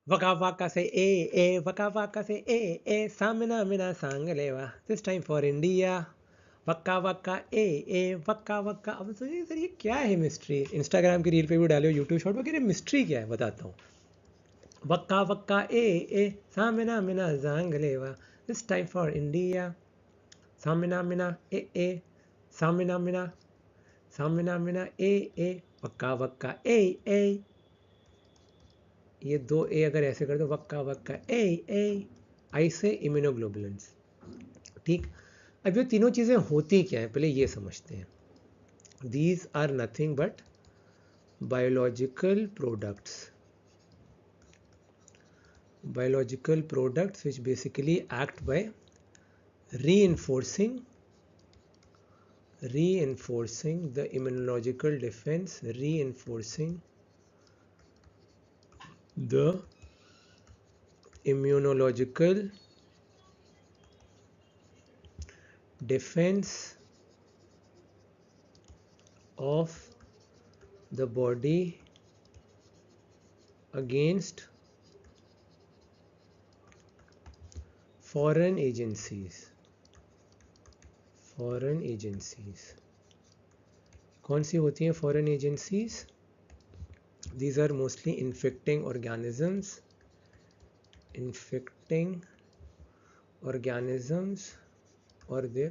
Waka waka say waka waka say samina mina sangalewa. This time for India. वक्का वक्का वक्का वक्का। अब सोचिए sir ये क्या है मिस्ट्री, इंस्टाग्राम की रील पे भी डालो, यूट्यूब शॉर्ट वगैरह, मिस्ट्री क्या है बताता हूँ। वक्का वक्का सामिना मिना जांगलेवा। This time for India. सामिना मिना सामिना मिना सामिना मिना वक्का वक्का ये दो ए अगर ऐसे कर दो, वक्का वक्का आई से इम्यूनोग्लोबुलेंस। ठीक, अब ये तीनों चीज़ें होती क्या हैं पहले ये समझते हैं। These are nothing but biological products which basically act by reinforcing the immunological defense, reinforcing the immunological defense of the body against foreign agencies। कौन सी होती हैं foreign agencies? These are mostly infecting organisms or their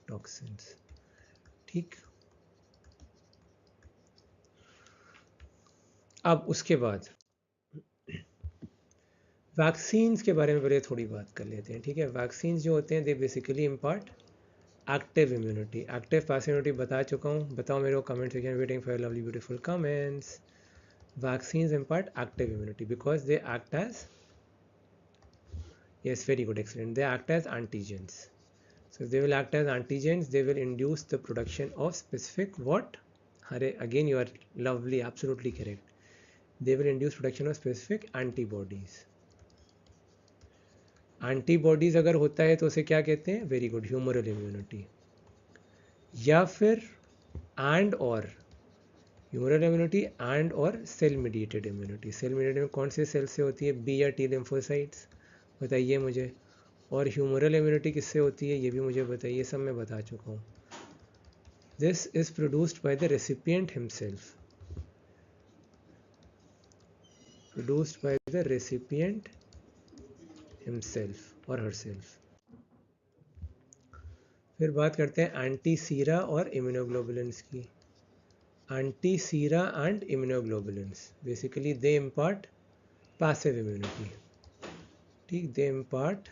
toxins। ठीक, अब उसके बाद vaccines के बारे में पहले थोड़ी बात कर लेते हैं। ठीक है, वैक्सीन्स जो होते हैं they basically impart active immunity. Active passive immunity बता चुका हूँ, बताओ मेरे को comment section, waiting for lovely beautiful comments. Vaccines impart active immunity because they act as, yes, very good, excellent, they act as antigens। So if they will act as antigens, they will induce the production of specific what? Hare, again you are lovely, absolutely correct, they will induce production of specific antibodies। Antibodies अगर होता है तो उसे क्या कहते हैं? Very good, humoral immunity. या फिर एंड और ह्यूमरल इम्यूनिटी एंड और cell mediated immunity. Cell mediated में कौन से सेल से होती है? बी या टी लिम्फोसाइट्स, बताइए मुझे। और ह्यूमरल इम्यूनिटी किससे होती है ये भी मुझे बताइए, सब मैं बता चुका हूँ। This is produced by the recipient himself, produced by the recipient himself और हरसेल्फ। फिर बात करते हैं एंटी सीरा और इम्यूनोग्लोबुलेंस की। Anti sera and immunoglobulins basically they impart passive immunity. ठीक, दे इम्पार्ट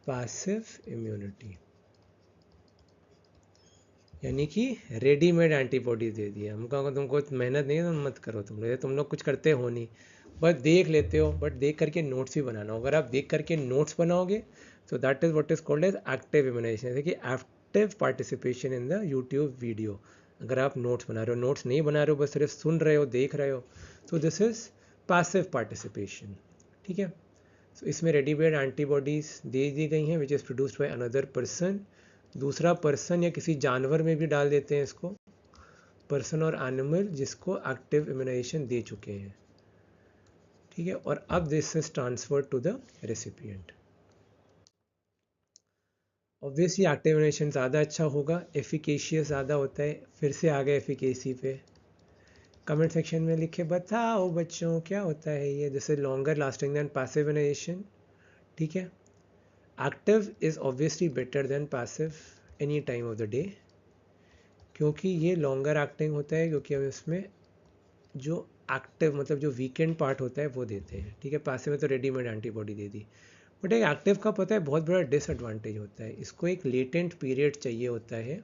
पैसिव इम्यूनिटी, यानी कि रेडीमेड एंटीबॉडी दे दिया। हम कहा तुमको मेहनत नहीं है तो मत करो, तुम लोग कुछ करते हो नहीं, बस देख लेते हो, बट देख करके नोट्स भी बनाना हो। अगर आप देख करके नोट्स बनाओगे तो that is what is called as active immunisation, जैसे कि active participation in the YouTube video. अगर आप नोट्स बना रहे हो, नोट्स नहीं बना रहे हो, बस सिर्फ सुन रहे हो, देख रहे हो, तो दिस इज पैसिव पार्टिसिपेशन। ठीक है, तो इसमें रेडीमेड एंटीबॉडीज दे दी गई हैं which is produced by another person. दूसरा पर्सन या किसी जानवर में भी डाल देते हैं इसको, पर्सन और एनिमल जिसको एक्टिव इम्यूनाइजेशन दे चुके हैं। ठीक है, और अब this is transfer to the recipient. Obviously active immunisation ज़्यादा अच्छा होगा, एफिकेशियस ज़्यादा होता है। फिर से आ गए एफिकेसी पे, कमेंट सेक्शन में लिखे बताओ बच्चों क्या होता है ये। This is longer lasting than passive immunisation. ठीक है, active is obviously better than passive any time of the day, क्योंकि ये लॉन्गर एक्टिंग होता है, क्योंकि हम इसमें जो एक्टिव मतलब जो वीकेंड पार्ट होता है वो देते हैं। ठीक है, पैसिव में तो readymade antibody they the, but एक एक्टिव का पता है बहुत बड़ा डिसएडवांटेज होता है, इसको एक लेटेंट पीरियड चाहिए होता है।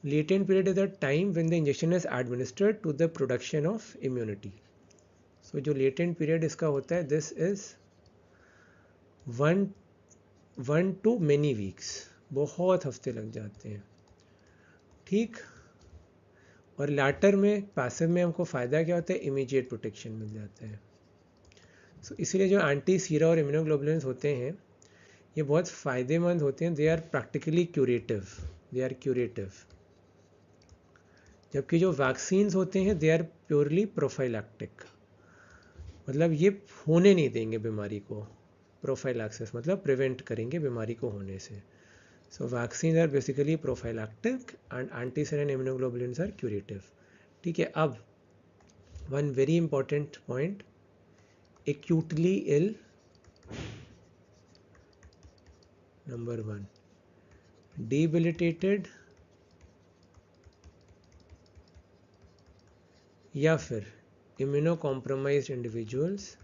Latent period is the time when the injection is administered to the production of immunity. So जो लेटेंट पीरियड इसका होता है this is 1 to many weeks, बहुत हफ्ते लग जाते हैं। ठीक, और लैटर में पैसिव में हमको फ़ायदा क्या होता है? इमीडिएट प्रोटेक्शन मिल जाता है। सो इसलिए जो एंटी सीरा और इम्यूनोग्लोबुलेंस होते हैं ये बहुत फ़ायदेमंद होते हैं। दे आर प्रैक्टिकली क्यूरेटिव, जबकि जो वैक्सीन्स होते हैं दे आर प्योरली प्रोफाइलैक्टिक, मतलब ये होने नहीं देंगे बीमारी को। प्रोफाइलैक्सिस मतलब प्रिवेंट करेंगे बीमारी को होने से। So vaccine are basically prophylactic and antiserum immunoglobulins are curative. ठीक है, अब one very important point, acutely ill, number 1 debilitated या फिर इम्यूनो कॉम्प्रोमाइज्ड इंडिविजुअल्स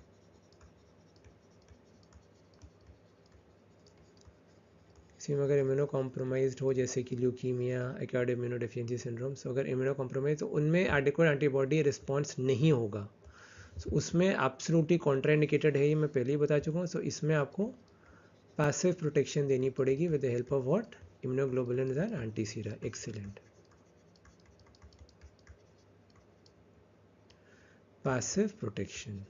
इसी में अगर इम्यूनो कॉम्प्रोमाइज्ड हो, जैसे कि ल्यूकीमिया, एक्वायर्ड इम्यूनोडेफिशिएंसी सिंड्रोम, तो अगर इम्यूनो कॉम्प्रोमाइज तो उनमें एडिक्वेट एंटीबॉडी रिस्पॉन्स नहीं होगा, तो उसमें एब्सोल्युटली कॉन्ट्राइंडिकेटेड है, ये मैं पहले ही बता चुका हूँ। सो इसमें आपको पैसिव प्रोटेक्शन देनी पड़ेगी with the help of what, immunoglobulins and antisera. Excellent, passive protection.